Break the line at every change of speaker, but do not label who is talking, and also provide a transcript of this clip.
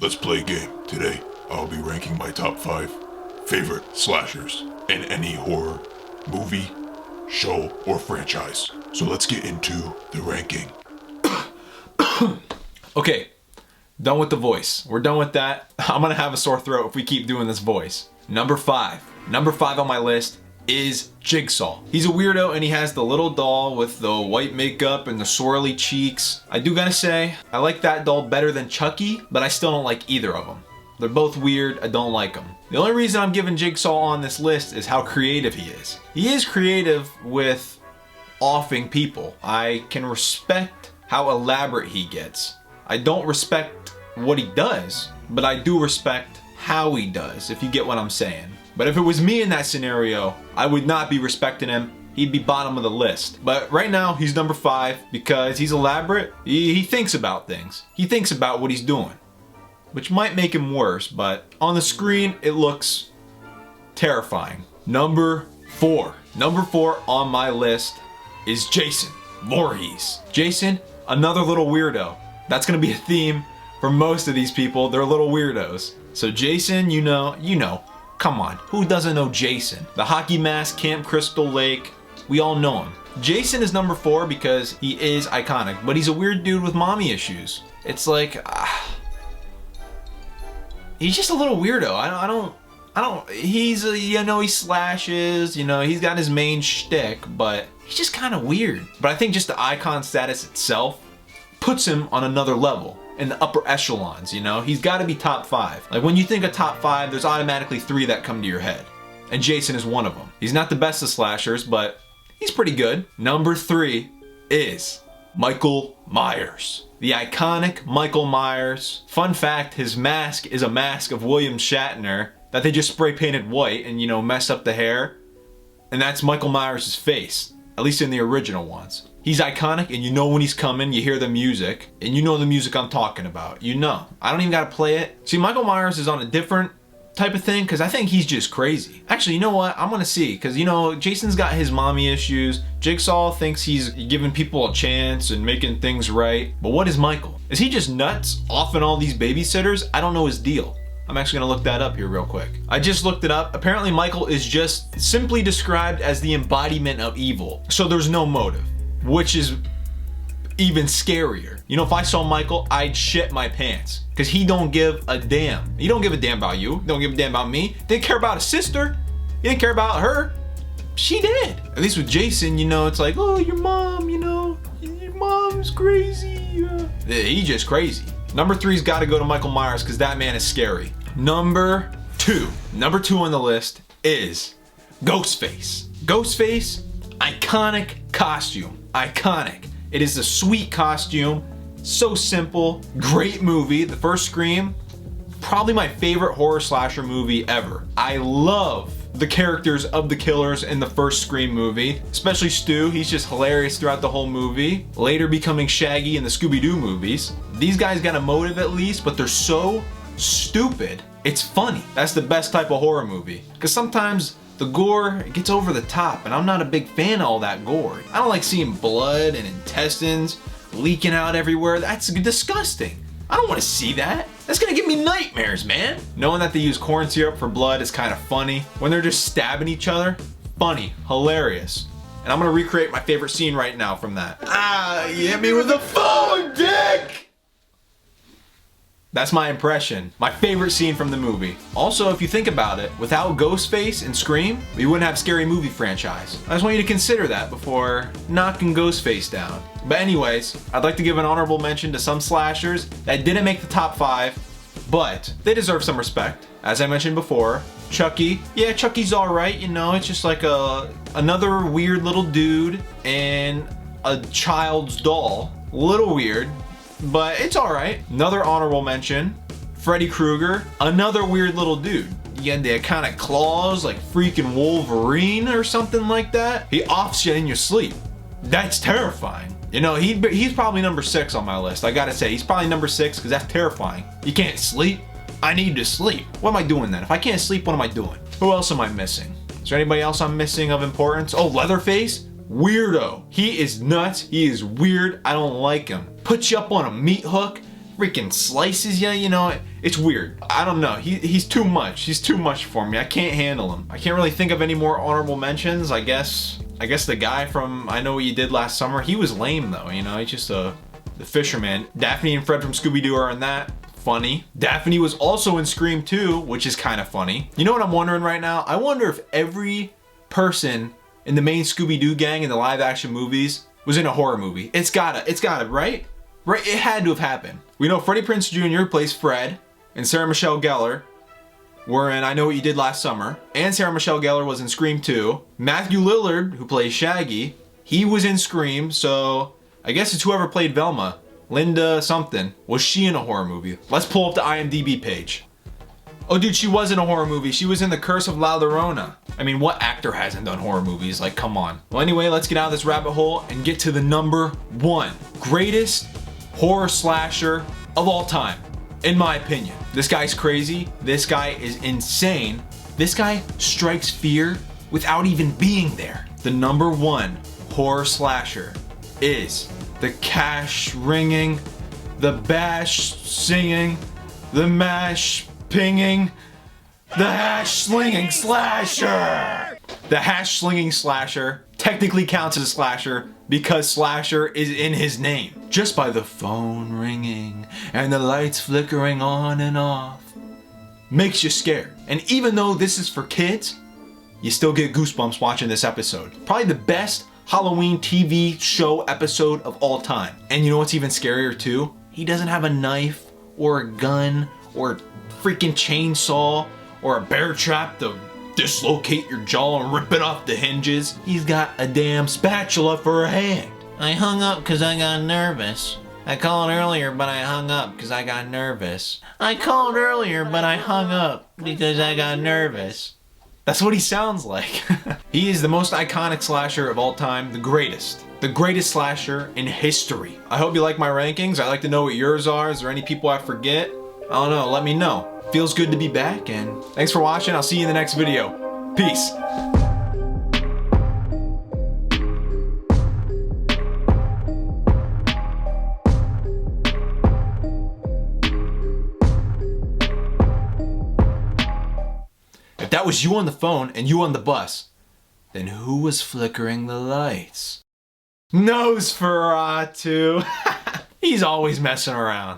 let's play a game. Today, I'll be ranking my top 5 favorite slashers in any horror movie, show, or franchise. So let's get into the ranking.
Okay, done with the voice. We're done with that. I'm gonna have a sore throat if we keep doing this voice. Number 5 on my list is Jigsaw. He's a weirdo and he has the little doll with the white makeup and the swirly cheeks. I do gotta say, I like that doll better than Chucky, but I still don't like either of them. They're both weird, I don't like them. The only reason I'm giving Jigsaw on this list is how creative he is. He is creative with offing people. I can respect how elaborate he gets. I don't respect what he does, but I do respect how he does, if you get what I'm saying. But if it was me in that scenario, I would not be respecting him. He'd be bottom of the list. But right now, he's number 5 because he's elaborate. He thinks about things. He thinks about what he's doing, which might make him worse, but on the screen, it looks terrifying. Number 4 on my list is Jason Voorhees. Jason, another little weirdo. That's gonna be a theme for most of these people. They're little weirdos. So Jason, you know, come on, who doesn't know Jason? The hockey mask, Camp Crystal Lake, we all know him. Jason is number 4 because he is iconic, but he's a weird dude with mommy issues. It's like, he's just a little weirdo. I don't, he's, he slashes, he's got his main shtick, but he's just kind of weird. But I think just the icon status itself puts him on another level. In the upper echelons, he's got to be top 5. Like when you think of top 5, there's automatically 3 that come to your head, and Jason is one of them. He's not the best of slashers, but he's pretty good. Number 3 is Michael Myers, the iconic Michael Myers. Fun fact: his mask is a mask of William Shatner that they just spray painted white and mess up the hair, and that's Michael Myers' face, at least in the original ones. He's iconic, and when he's coming, you hear the music, and the music I'm talking about. I don't even gotta play it. See, Michael Myers is on a different type of thing, because I think he's just crazy. Actually, you know what? I'm gonna see, because Jason's got his mommy issues. Jigsaw thinks he's giving people a chance and making things right. But what is Michael? Is he just nuts, offing all these babysitters? I don't know his deal. I'm actually gonna look that up here real quick. I just looked it up. Apparently Michael is just simply described as the embodiment of evil. So there's no motive, which is even scarier. If I saw Michael, I'd shit my pants, because he don't give a damn. He don't give a damn about you. He don't give a damn about me. Didn't care about his sister. He didn't care about her. She did. At least with Jason, it's like, oh, your mom, your mom's crazy. He's just crazy. Number 3's got to go to Michael Myers, because that man is scary. Number 2 on the list is Ghostface. Ghostface, iconic costume. Iconic. It is a sweet costume, so simple, great movie. The first Scream, probably my favorite horror slasher movie ever. I love the characters of the killers in the first Scream movie, especially Stu. He's just hilarious throughout the whole movie. Later becoming Shaggy in the Scooby-Doo movies. These guys got a motive at least, but they're so stupid, it's funny. That's the best type of horror movie, because sometimes the gore gets over the top, and I'm not a big fan of all that gore. I don't like seeing blood and intestines leaking out everywhere. That's disgusting. I don't want to see that. That's gonna give me nightmares, man. Knowing that they use corn syrup for blood is kind of funny. When they're just stabbing each other, funny, hilarious. And I'm gonna recreate my favorite scene right now from that. You hit me with a phone, dick! That's my impression. My favorite scene from the movie. Also, if you think about it, without Ghostface and Scream, we wouldn't have Scary Movie franchise. I just want you to consider that before knocking Ghostface down. But anyways, I'd like to give an honorable mention to some slashers that didn't make the top 5, but they deserve some respect. As I mentioned before, Chucky. Yeah, Chucky's alright, it's just like another weird little dude and a child's doll. Little weird, but it's alright. Another honorable mention, Freddy Krueger, another weird little dude. He had the kind of claws like freaking Wolverine or something like that. He offs you in your sleep. That's terrifying. He's probably number 6 on my list. I gotta say, he's probably number 6 because that's terrifying. You can't sleep? I need to sleep. What am I doing then? If I can't sleep, what am I doing? Who else am I missing? Is there anybody else I'm missing of importance? Oh, Leatherface? Weirdo. He is nuts. He is weird. I don't like him. Puts you up on a meat hook, freaking slices you, you know, it's weird. I don't know, he's too much. He's too much for me. I can't handle him. I can't really think of any more honorable mentions. I guess the guy from I Know What You Did Last Summer, he was lame though, you know, he's just the fisherman. Daphne and Fred from Scooby-Doo are in that. Funny. Daphne was also in Scream 2, which is kind of funny. You know what I'm wondering right now? I wonder if every person in the main Scooby-Doo gang in the live action movies was in a horror movie. It's gotta, right? Right, it had to have happened. We know Freddie Prinze Jr. plays Fred, and Sarah Michelle Gellar were in I Know What You Did Last Summer, and Sarah Michelle Gellar was in Scream 2. Matthew Lillard, who plays Shaggy, he was in Scream, so I guess it's whoever played Velma. Linda something. Was she in a horror movie? Let's pull up the IMDb page. Oh dude, she was in a horror movie. She was in The Curse of La Llorona. I mean, what actor hasn't done horror movies? Like, come on. Well anyway, let's get out of this rabbit hole and get to the number 1 greatest horror slasher of all time, in my opinion. This guy's crazy. This guy is insane. This guy strikes fear without even being there. The number 1 horror slasher is the cash ringing, the bash singing, the mash pinging, the hash slinging slasher. The hash slinging slasher technically counts as a slasher because slasher is in his name. Just by the phone ringing and the lights flickering on and off makes you scared. And even though this is for kids, you still get goosebumps watching this episode. Probably the best Halloween TV show episode of all time. And you know what's even scarier too? He doesn't have a knife or a gun or a freaking chainsaw or a bear trap to dislocate your jaw and rip it off the hinges. He's got a damn spatula for a hand. I hung up because I got nervous. I called earlier, but I hung up because I got nervous. I called earlier, but I hung up because I got nervous. That's what he sounds like. He is the most iconic slasher of all time, the greatest slasher in history. I hope you like my rankings. I'd like to know what yours are. Is there any people I forget? I don't know, let me know. Feels good to be back, and thanks for watching. I'll see you in the next video. Peace. If that was you on the phone and you on the bus, then who was flickering the lights? Nosferatu. He's always messing around.